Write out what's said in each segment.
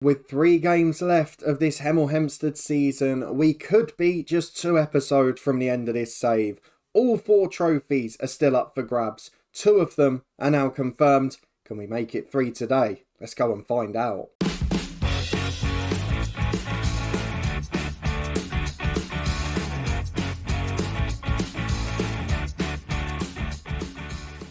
With 3 games left of this Hemel Hempstead season, we could be just 2 episodes from the end of this save. All 4 trophies are still up for grabs. 2 of them are now confirmed. Can we make it 3 today? Let's go and find out.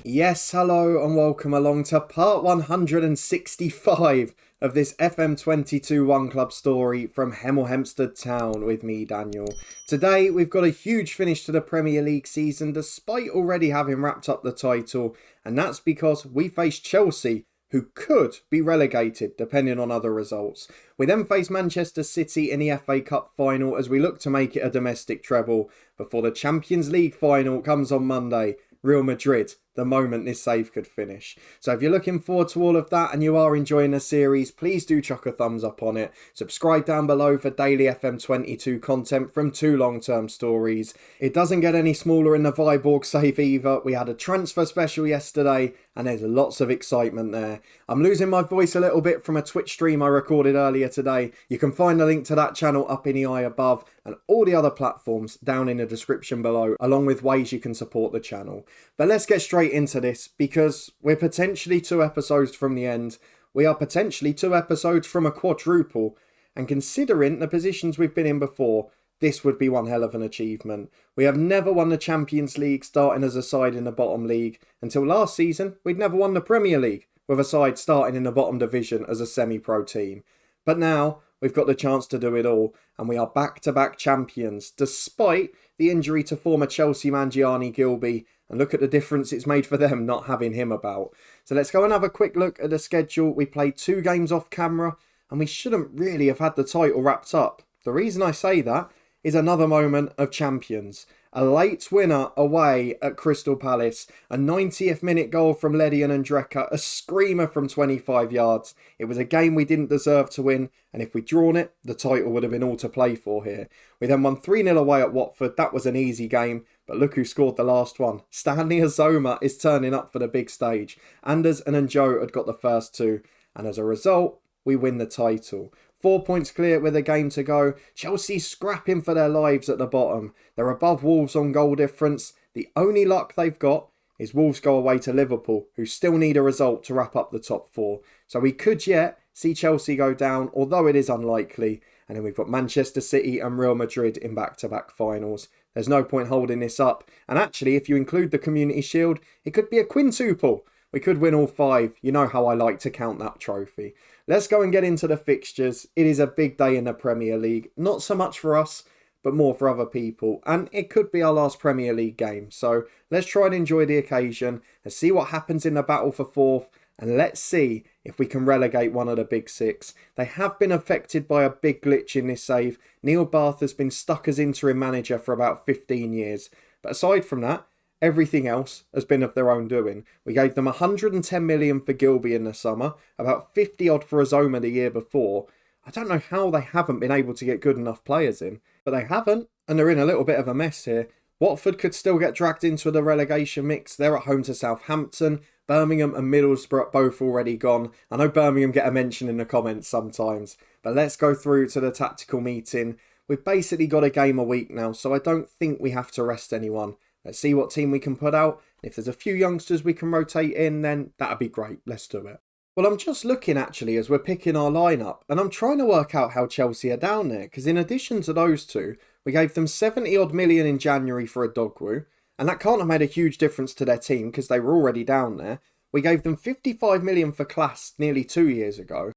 Yes, hello and welcome along to part 165 of this FM22 One Club story from Hemel Hempstead Town with me, Daniel. Today we've got a huge finish to the Premier League season despite already having wrapped up the title, and that's because we face Chelsea, who could be relegated depending on other results. We then face Manchester City in the FA Cup final as we look to make it a domestic treble before the Champions League final comes on Monday. Real Madrid, the moment this save could finish. So if you're looking forward to all of that and you are enjoying the series, please do chuck a thumbs up on it. Subscribe down below for daily FM22 content from 2 long-term stories. It doesn't get any smaller in the Viborg save either. We had a transfer special yesterday and there's lots of excitement there. I'm losing my voice a little bit from a Twitch stream I recorded earlier today. You can find the link to that channel up in the eye above and all the other platforms down in the description below, along with ways you can support the channel. But let's get straight into this because we're potentially 2 episodes from the end. We are potentially 2 episodes from a quadruple, and considering the positions we've been in before, this would be one hell of an achievement. We have never won the Champions League starting as a side in the bottom league. Until last season, we'd never won the Premier League with a side starting in the bottom division as a semi-pro team. But now we've got the chance to do it all, and we are back-to-back champions, despite the injury to former Chelsea man Gianni Gilby, and look at the difference it's made for them not having him about. So let's go and have a quick look at the schedule. We played 2 games off camera, and we shouldn't really have had the title wrapped up. The reason I say that is another moment of champions. A late winner away at Crystal Palace, a 90th minute goal from Ledian and Drecker, a screamer from 25 yards. It was a game we didn't deserve to win, and if we'd drawn it, the title would have been all to play for here. We then won 3-0 away at Watford. That was an easy game, but look who scored the last one. Stanley Azoma is turning up for the big stage. Anders and Njo had got the first 2, and as a result, we win the title. 4 points clear with a game to go. Chelsea scrapping for their lives at the bottom. They're above Wolves on goal difference. The only luck they've got is Wolves go away to Liverpool, who still need a result to wrap up the top 4. So we could yet see Chelsea go down, although it is unlikely. And then we've got Manchester City and Real Madrid in back-to-back finals. There's no point holding this up. And actually, if you include the Community Shield, it could be a quintuple. We could win all 5. You know how I like to count that trophy. Let's go and get into the fixtures. It is a big day in the Premier League. Not so much for us, but more for other people. And it could be our last Premier League game. So let's try and enjoy the occasion and see what happens in the battle for 4th. And let's see if we can relegate one of the big 6. They have been affected by a big glitch in this save. Neil Bath has been stuck as interim manager for about 15 years. But aside from that, everything else has been of their own doing. We gave them 110 million for Gilby in the summer, about 50 odd for Azoma the year before. I don't know how they haven't been able to get good enough players in, but they haven't, and they're in a little bit of a mess here. Watford could still get dragged into the relegation mix. They're at home to Southampton. Birmingham and Middlesbrough both already gone. I know Birmingham get a mention in the comments sometimes, but let's go through to the tactical meeting. We've basically got a game a week now, so I don't think we have to rest anyone. Let's see what team we can put out. If there's a few youngsters we can rotate in, then that'd be great. Let's do it. Well, I'm just looking actually as we're picking our lineup, and I'm trying to work out how Chelsea are down there, because in addition to those 2, we gave them 70 odd million in January for a Dogwoo, and that can't have made a huge difference to their team because they were already down there. We gave them 55 million for Class nearly 2 years ago.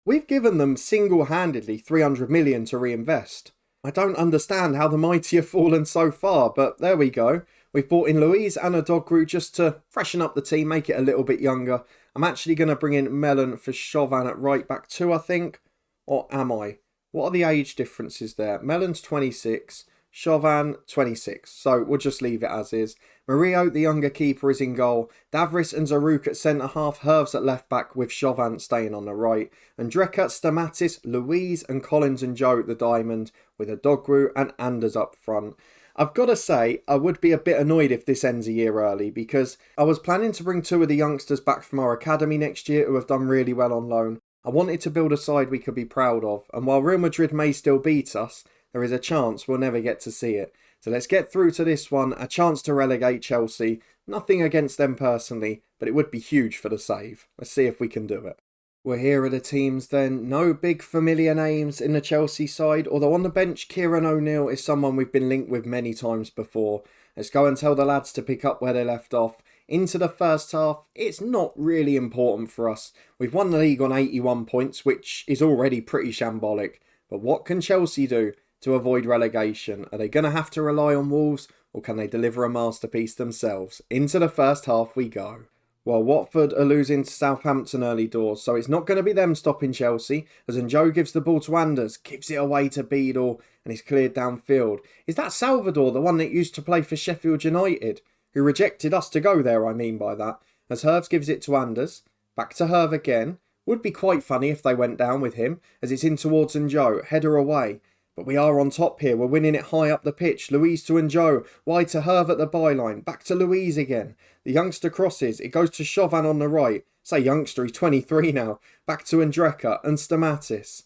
We've given them single-handedly 300 million to reinvest. I don't understand how the mighty have fallen so far, but there we go. We've brought in Louise and a Dogwoo just to freshen up the team, make it a little bit younger. I'm actually going to bring in Melon for Chauvin at right back 2, I think. Or am I? What are the age differences there? Melon's 26, Chauvin 26. So we'll just leave it as is. Murillo, the younger keeper, is in goal. Davris and Zaruk at centre-half. Herves at left-back with Chauvin staying on the right. And Drecker, Stamatis, Louise and Collins and Joe at the diamond with a Dogwoo and Anders up front. I've got to say, I would be a bit annoyed if this ends a year early because I was planning to bring 2 of the youngsters back from our academy next year who have done really well on loan. I wanted to build a side we could be proud of, and while Real Madrid may still beat us, there is a chance we'll never get to see it. So let's get through to this one, a chance to relegate Chelsea. Nothing against them personally, but it would be huge for the save. Let's see if we can do it. Well, here are the teams then. No big familiar names in the Chelsea side, although on the bench, Kieran O'Neill is someone we've been linked with many times before. Let's go and tell the lads to pick up where they left off. Into the first half, it's not really important for us. We've won the league on 81 points, which is already pretty shambolic. But what can Chelsea do to avoid relegation? Are they going to have to rely on Wolves, or can they deliver a masterpiece themselves? Into the first half we go. Well, Watford are losing to Southampton early doors, so it's not going to be them stopping Chelsea, as Joe gives the ball to Anders, gives it away to Beadle, and he's cleared downfield. Is that Salvador, the one that used to play for Sheffield United? Who rejected us to go there, I mean by that. As Herves gives it to Anders, back to Herve again. Would be quite funny if they went down with him, as it's in towards Joe, header away. But we are on top here, we're winning it high up the pitch. Louise to Joe, wide to Herve at the byline, back to Louise again. The youngster crosses, it goes to Chauvin on the right. Say youngster, he's 23 now. Back to Andreka and Stamatis.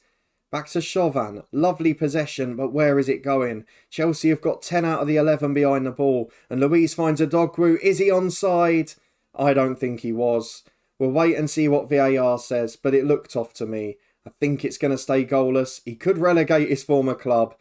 Back to Chauvin, lovely possession, but where is it going? Chelsea have got 10 out of the 11 behind the ball, and Louise finds a Dogwoo. Is he onside? I don't think he was. We'll wait and see what VAR says, but it looked off to me. I think it's going to stay goalless. He could relegate his former club,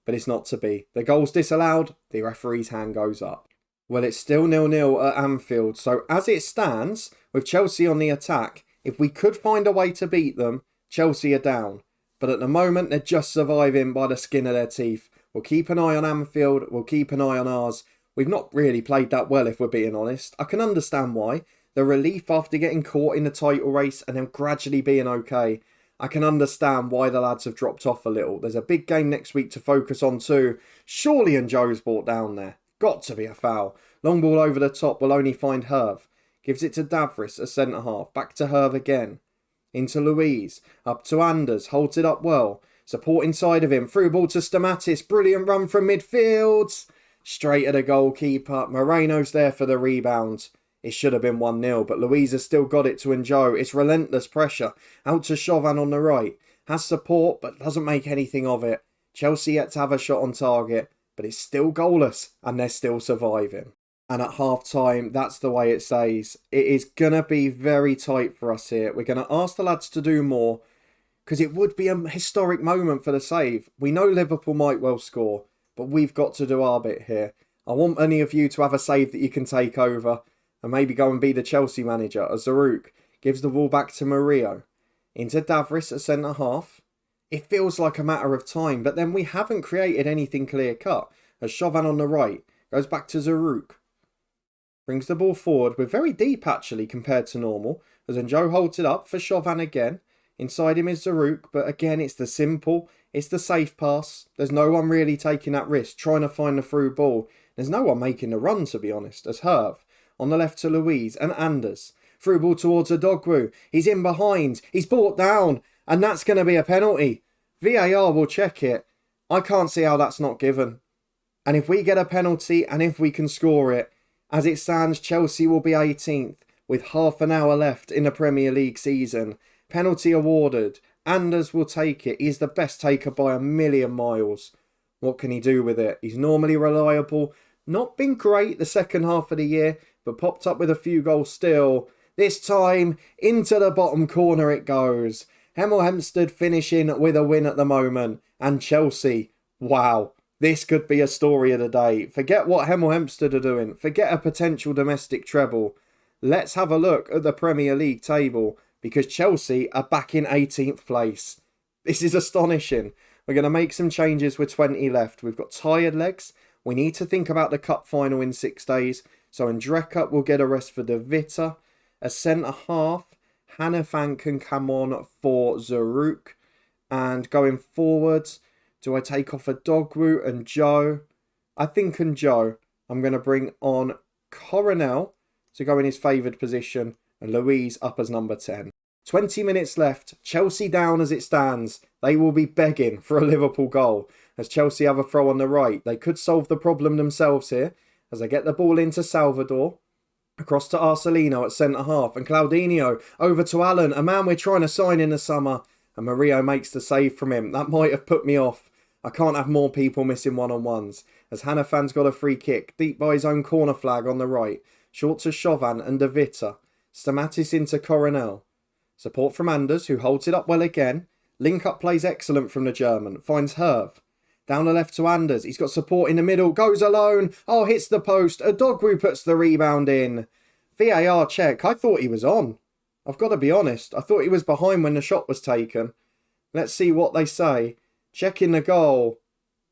but it's not to be. The goal's disallowed, the referee's hand goes up. Well, it's still 0-0 at Anfield, so as it stands, with Chelsea on the attack, if we could find a way to beat them, Chelsea are down. But at the moment, they're just surviving by the skin of their teeth. We'll keep an eye on Anfield, we'll keep an eye on ours. We've not really played that well, if we're being honest. I can understand why. The relief after getting caught in the title race and then gradually being okay. I can understand why the lads have dropped off a little. There's a big game next week to focus on too. Surely Joe's brought down there. Got to be a foul. Long ball over the top will only find Herve. Gives it to Davris, a centre-half. Back to Herve again. Into Louise. Up to Anders. Holds it up well. Support inside of him. Through ball to Stamatis. Brilliant run from midfield. Straight at the goalkeeper. Moreno's there for the rebound. It should have been 1-0, but Louise has still got it to Joe. It's relentless pressure. Out to Chauvin on the right. Has support, but doesn't make anything of it. Chelsea yet to have a shot on target, but it's still goalless, and they're still surviving. And at half-time, that's the way it stays. It is going to be very tight for us here. We're going to ask the lads to do more, because it would be a historic moment for the save. We know Liverpool might well score, but we've got to do our bit here. I want any of you to have a save that you can take over, and maybe go and be the Chelsea manager, as Zaruk gives the ball back to Murillo. Into Davris at centre-half. It feels like a matter of time, but then we haven't created anything clear-cut. As Chauvin on the right goes back to Zaruk. Brings the ball forward. We're very deep, actually, compared to normal. As Joe holds it up for Chauvin again. Inside him is Zaruk, but again, it's the simple, it's the safe pass. There's no one really taking that risk, trying to find the through ball. There's no one making the run, to be honest, as Herve. On the left to Louise and Anders. Through ball towards Adogwu. He's in behind. He's brought down. And that's going to be a penalty. VAR will check it. I can't see how that's not given. And if we get a penalty and if we can score it, as it stands, Chelsea will be 18th with half an hour left in the Premier League season. Penalty awarded. Anders will take it. He's the best taker by a million miles. What can he do with it? He's normally reliable. Not been great the second half of the year, but popped up with a few goals still. This time, into the bottom corner it goes. Hemel Hempstead finishing with a win at the moment. And Chelsea, wow, this could be a story of the day. Forget what Hemel Hempstead are doing. Forget a potential domestic treble. Let's have a look at the Premier League table, because Chelsea are back in 18th place. This is astonishing. We're going to make some changes with 20 left. We've got tired legs. We need to think about the cup final in 6 days. So Andreka will get a rest for De Vita. A centre-half, Hannafan can come on for Zaruk. And going forwards, do I take off a Dogwoo and Joe? I think and Joe. I'm going to bring on Coronel to go in his favoured position. And Louise up as number 10. 20 minutes left. Chelsea down as it stands. They will be begging for a Liverpool goal. As Chelsea have a throw on the right. They could solve the problem themselves here. As they get the ball into Salvador. Across to Arcelino at centre-half, and Claudinho over to Allen, a man we're trying to sign in the summer. And Murillo makes the save from him. That might have put me off. I can't have more people missing one-on-ones. As Hanafan's got a free kick, deep by his own corner flag on the right. Short to Chauvin and De Vita. Stamatis into Coronel. Support from Anders, who holds it up well again. Link-up plays excellent from the German. Finds Herve. Down the left to Anders. He's got support in the middle. Goes alone. Oh, hits the post. Adogwu puts the rebound in. VAR check. I thought he was on. I've got to be honest. I thought he was behind when the shot was taken. Let's see what they say. Checking the goal.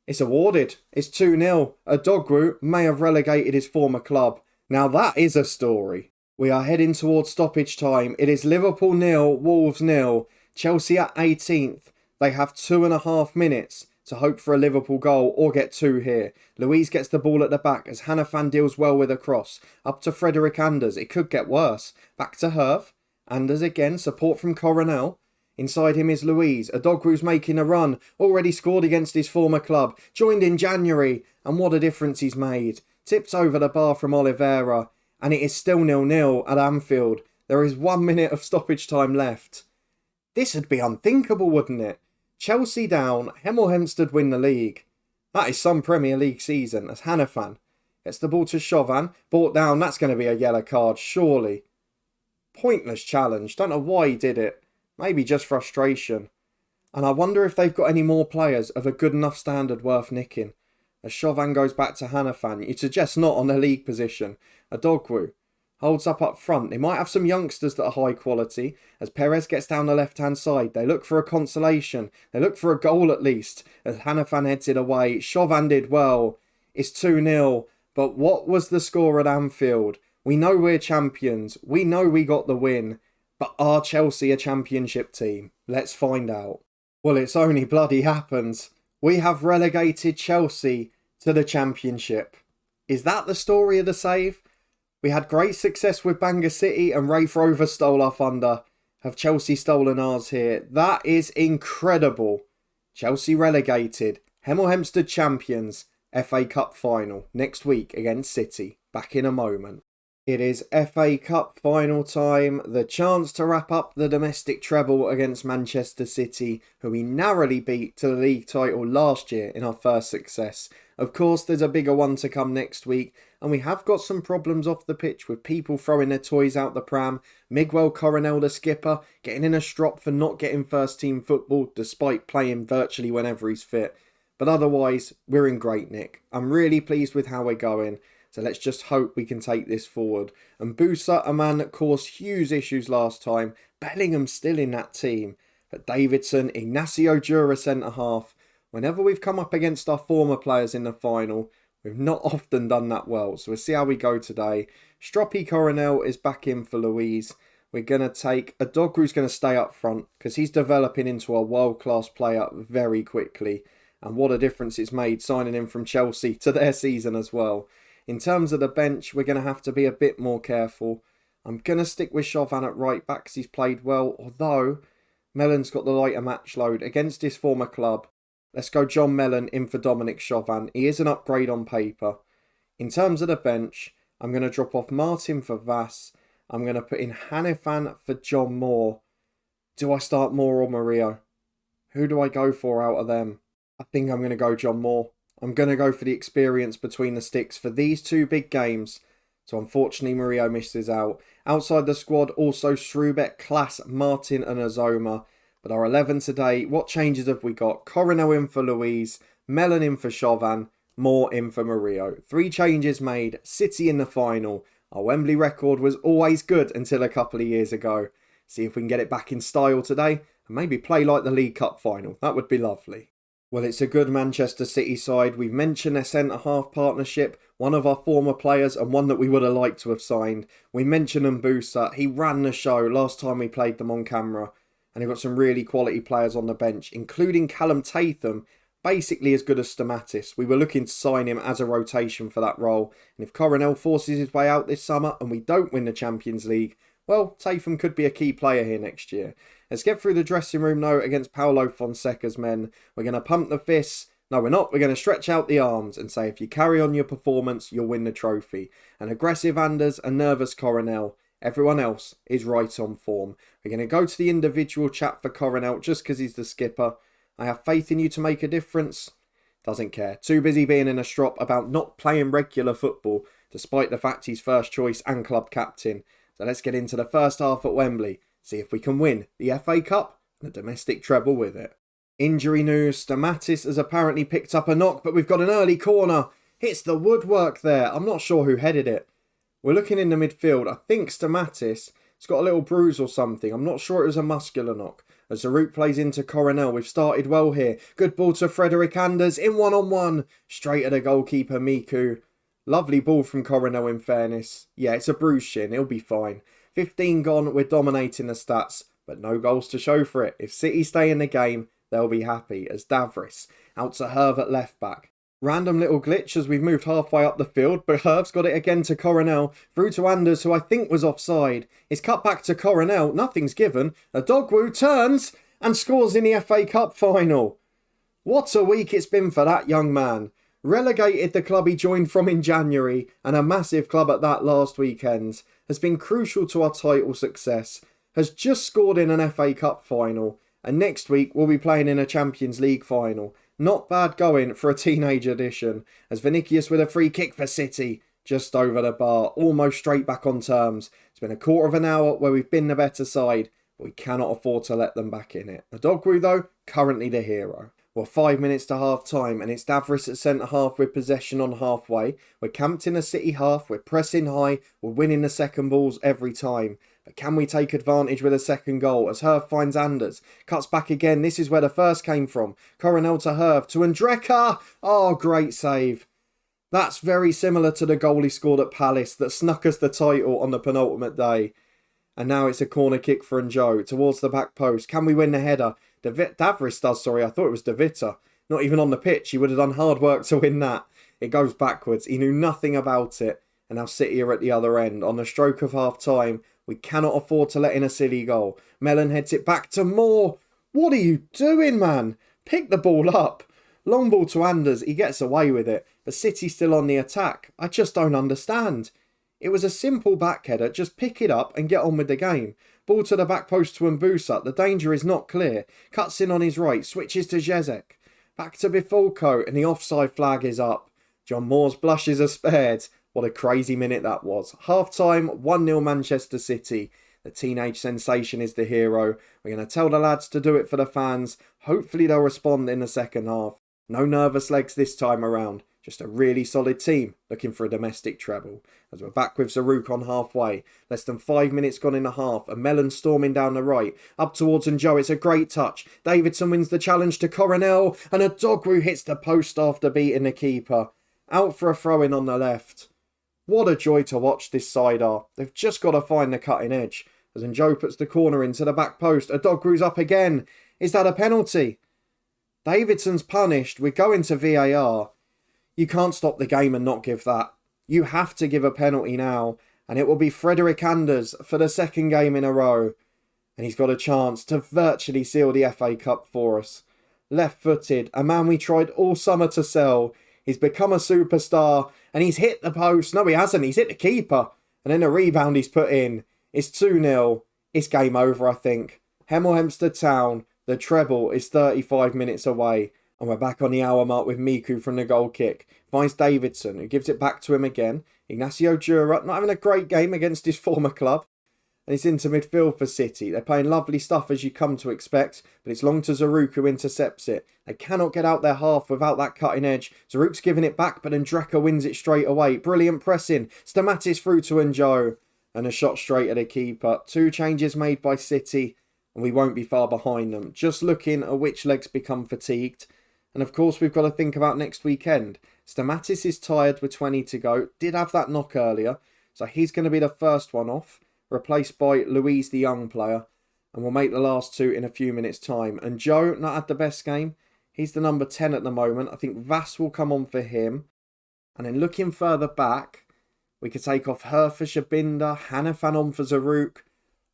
It's awarded. It's 2-0. Adogwu may have relegated his former club. Now that is a story. We are heading towards stoppage time. It is Liverpool 0, Wolves 0. Chelsea at 18th. They have 2.5 minutes to hope for a Liverpool goal or get 2 here. Louise gets the ball at the back as Hanafan deals well with a cross. Up to Frederick Anders. It could get worse. Back to Herve. Anders again. Support from Coronel. Inside him is Louise. Adogwu's making a run. Already scored against his former club. Joined in January. And what a difference he's made. Tips over the bar from Oliveira. And it is still 0-0 at Anfield. There is 1 minute of stoppage time left. This would be unthinkable, wouldn't it? Chelsea down, Hemel Hempstead win the league. That is some Premier League season, as Hanafan gets the ball to Chauvin. Brought down, that's going to be a yellow card, surely. Pointless challenge, don't know why he did it. Maybe just frustration. And I wonder if they've got any more players of a good enough standard worth nicking. As Chauvin goes back to Hanafan, you'd suggest not on the league position. Adogwu holds up front. They might have some youngsters that are high quality. As Perez gets down the left-hand side, they look for a consolation. They look for a goal at least. As Hanafan heads it away, Chauvin did well. It's 2-0. But what was the score at Anfield? We know we're champions. We know we got the win. But are Chelsea a championship team? Let's find out. Well, it's only bloody happens. We have relegated Chelsea to the championship. Is that the story of the save? We had great success with Bangor City and Raith Rovers stole our thunder. Have Chelsea stolen ours here? That is incredible. Chelsea relegated. Hemel Hempstead champions. FA Cup final next week against City. Back in a moment. It is FA Cup final time. The chance to wrap up the domestic treble against Manchester City, who we narrowly beat to the league title last year in our first success. Of course, there's a bigger one to come next week, and we have got some problems off the pitch with people throwing their toys out the pram. Miguel Coronel, the skipper, getting in a strop for not getting first team football despite playing virtually whenever he's fit. But otherwise, we're in great nick. I'm really pleased with how we're going. So let's just hope we can take this forward. And Busa, a man that caused huge issues last time. Bellingham's still in that team. But Davidson, Ignacio Jura centre-half. Whenever we've come up against our former players in the final, we've not often done that well. So we'll see how we go today. Stroppy Coronel is back in for Louise. We're going to take Adogwu's going to stay up front because he's developing into a world-class player very quickly. And what a difference it's made signing him from Chelsea to their season as well. In terms of the bench, we're going to have to be a bit more careful. I'm going to stick with Chauvin at right back because he's played well. Although, Mellon's got the lighter match load against his former club. Let's go John Mellon in for Dominic Chauvin. He is an upgrade on paper. In terms of the bench, I'm going to drop off Martin for Vass. I'm going to put in Hanifan for John Moore. Do I start Moore or Murillo? Who do I go for out of them? I think I'm going to go John Moore. I'm going to go for the experience between the sticks for these two big games. So unfortunately, Murillo misses out. Outside the squad, also Shrubek, Klaas, Martin and Azoma. But our 11 today, what changes have we got? Coronel in for Louise, Mellon in for Chauvin, Moore in for Murillo. 3 changes made, City in the final. Our Wembley record was always good until a couple of years ago. See if we can get it back in style today and maybe play like the League Cup final. That would be lovely. Well, it's a good Manchester City side. We've mentioned their centre-half partnership, one of our former players and one that we would have liked to have signed. We mentioned Mbusa. He ran the show last time we played them on camera. And they've got some really quality players on the bench, including Callum Tatham, basically as good as Stamatis. We were looking to sign him as a rotation for that role. And if Coronel forces his way out this summer and we don't win the Champions League, well, Tatham could be a key player here next year. Let's get through the dressing room note against Paulo Fonseca's men. We're going to pump the fists, No, we're not. We're going to stretch out the arms and say if you carry on your performance, you'll win the trophy. An aggressive Anders, a nervous Coronel. Everyone else is right on form. We're going to go to the individual chat for Coronel just because he's the skipper. I have faith in you to make a difference. Doesn't care. Too busy being in a strop about not playing regular football, despite the fact he's first choice and club captain. So let's get into the first half at Wembley. See if we can win the FA Cup and a domestic treble with it. Injury news. Stamatis has apparently picked up a knock, but we've got an early corner. Hits the woodwork there. I'm not sure who headed it. We're looking in the midfield. I think Stamatis has got a little bruise or something. I'm not sure it was a muscular knock. As Zaruk plays into Coronel, we've started well here. Good ball to Frederick Anders in one-on-one. Straight at the goalkeeper, Miku. Lovely ball from Coronel in fairness. Yeah, it's a bruised shin. He'll be fine. 15 gone. We're dominating the stats, but no goals to show for it. If City stay in the game, they'll be happy. As Davris out to Herve at left back. Random little glitch as we've moved halfway up the field, but Herve's got it again to Coronel. Through to Anders, who I think was offside. It's cut back to Coronel. Nothing's given. Adogwu turns and scores in the FA Cup final. What a week it's been for that young man. Relegated, the club he joined from in January, and a massive club at that last weekend, has been crucial to our title success. Has just scored in an FA Cup final, and next week we'll be playing in a Champions League final. Not bad going for a teenage edition, as Vinicius with a free kick for City, just over the bar, almost straight back on terms. It's been a quarter of an hour where we've been the better side, but we cannot afford to let them back in it. Adogwu, though, currently the hero. Well, 5 minutes to half time, and it's Davris at centre half with possession on halfway. We're camped in a City half, we're pressing high, we're winning the second balls every time. But can we take advantage with a second goal as Herve finds Anders? Cuts back again. This is where the first came from. Coronel to Herve to Andreka. Oh, great save. That's very similar to the goal he scored at Palace that snuck us the title on the penultimate day. And now it's a corner kick for Njo towards the back post. Can we win the header? Davris does, sorry. I thought it was De Vita. Not even on the pitch. He would have done hard work to win that. It goes backwards. He knew nothing about it. And now City are at the other end. On the stroke of half time, we cannot afford to let in a silly goal. Mellon heads it back to Moore. What are you doing, man? Pick the ball up. Long ball to Anders. He gets away with it. But City's still on the attack. I just don't understand. It was a simple back header. Just pick it up and get on with the game. Ball to the back post to Mbusa. The danger is not clear. Cuts in on his right. Switches to Jezek. Back to Bifulco. And the offside flag is up. John Moore's blushes are spared. What a crazy minute that was. Half-time, 1-0 Manchester City. The teenage sensation is the hero. We're going to tell the lads to do it for the fans. Hopefully they'll respond in the second half. No nervous legs this time around. Just a really solid team looking for a domestic treble. As we're back with Zaruk on halfway. Less than 5 minutes gone in the half. And Mellon storming down the right. Up towards Njo. It's a great touch. Davidson wins the challenge to Coronel. And Adogwu hits the post after beating the keeper. Out for a throw-in on the left. What a joy to watch this side are. They've just got to find the cutting edge. As Njo puts the corner into the back post. Adogwu's up again. Is that a penalty? Davidson's punished. We're going to VAR. You can't stop the game and not give that. You have to give a penalty now. And it will be Frederick Anders for the second game in a row. And he's got a chance to virtually seal the FA Cup for us. Left-footed. A man we tried all summer to sell. He's become a superstar. And he's hit the post. No, he hasn't. He's hit the keeper. And then a rebound he's put in. It's 2-0. It's game over, I think. Hemel Hempstead Town. The treble is 35 minutes away. And we're back on the hour mark with Miku from the goal kick. Finds Davidson, who gives it back to him again. Ignacio Jura, not having a great game against his former club. And it's into midfield for City. They're playing lovely stuff as you come to expect. But it's long to Zaruk who intercepts it. They cannot get out their half without that cutting edge. Zaruk's giving it back, but Andreka wins it straight away. Brilliant pressing. Stamatis through to Njo. And a shot straight at the keeper. 2 changes made by City. And we won't be far behind them. Just looking at which legs become fatigued. And of course, we've got to think about next weekend. Stamatis is tired with 20 to go. Did have that knock earlier. So he's going to be the first one off. Replaced by Louise, the young player. And we'll make the last 2 in a few minutes' time. And Joe, not had the best game. He's the number 10 at the moment. I think Vass will come on for him. And then looking further back, we could take off her for Shabinda, Hanifan on for Zaruk.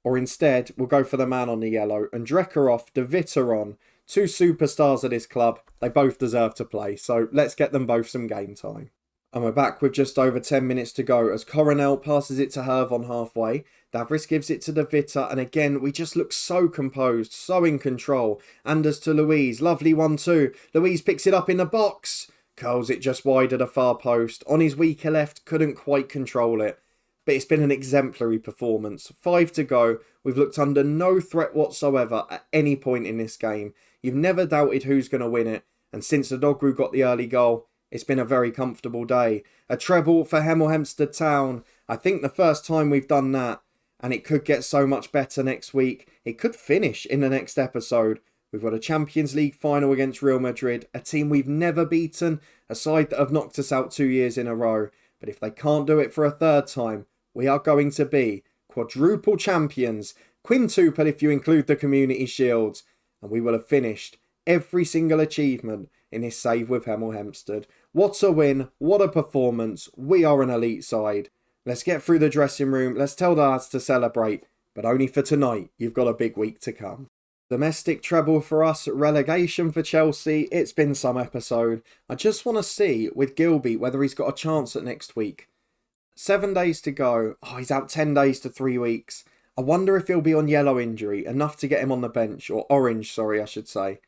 Or instead, we'll go for the man on the yellow. And Drecker off, De Vitter on. Two superstars of this club. They both deserve to play, so let's get them both some game time. And we're back with just over 10 minutes to go as Coronel passes it to Herve on halfway. Davris gives it to De Vita, and again, we just look so composed, so in control. Anders to Louise, lovely 1-2. Louise picks it up in the box. Curls it just wide of the far post. On his weaker left, couldn't quite control it. But it's been an exemplary performance. 5 to go. We've looked under no threat whatsoever at any point in this game. You've never doubted who's going to win it. And since the Dogru got the early goal, it's been a very comfortable day. A treble for Hemel Hempstead Town. I think the first time we've done that. And it could get so much better next week. It could finish in the next episode. We've got a Champions League final against Real Madrid. A team we've never beaten. A side that have knocked us out 2 years in a row. But if they can't do it for a third time, we are going to be quadruple champions. Quintuple if you include the Community Shields. And we will have finished every single achievement in this save with Hemel Hempstead. What a win. What a performance. We are an elite side. Let's get through the dressing room. Let's tell the lads to celebrate. But only for tonight. You've got a big week to come. Domestic treble for us. Relegation for Chelsea. It's been some episode. I just want to see with Gilby whether he's got a chance at next week. 7 days to go. Oh, he's out 10 days to 3 weeks. I wonder if he'll be on yellow injury. Enough to get him on the bench. Or orange, sorry, I should say.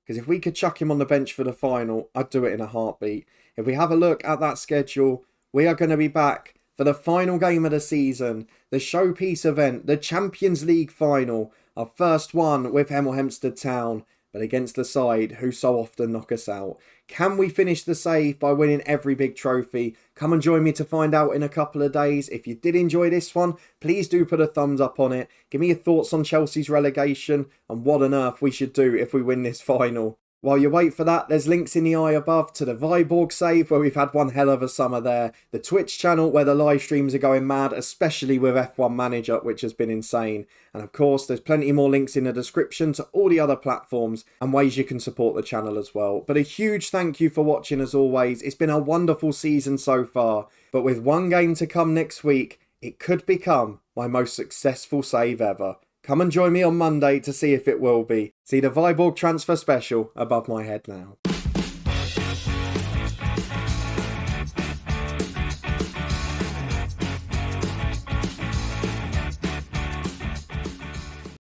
Because if we could chuck him on the bench for the final, I'd do it in a heartbeat. If we have a look at that schedule, we are going to be back for the final game of the season, the showpiece event, the Champions League final, our first one with Hemel Hempstead Town, but against the side who so often knock us out. Can we finish the save by winning every big trophy? Come and join me to find out in a couple of days. If you did enjoy this one, please do put a thumbs up on it. Give me your thoughts on Chelsea's relegation and what on earth we should do if we win this final. While you wait for that, there's links in the eye above to the Viborg save where we've had one hell of a summer there. The Twitch channel where the live streams are going mad, especially with F1 Manager, which has been insane. And of course, there's plenty more links in the description to all the other platforms and ways you can support the channel as well. But a huge thank you for watching as always. It's been a wonderful season so far. But with one game to come next week, it could become my most successful save ever. Come and join me on Monday to see if it will be. See the Viborg transfer special above my head now.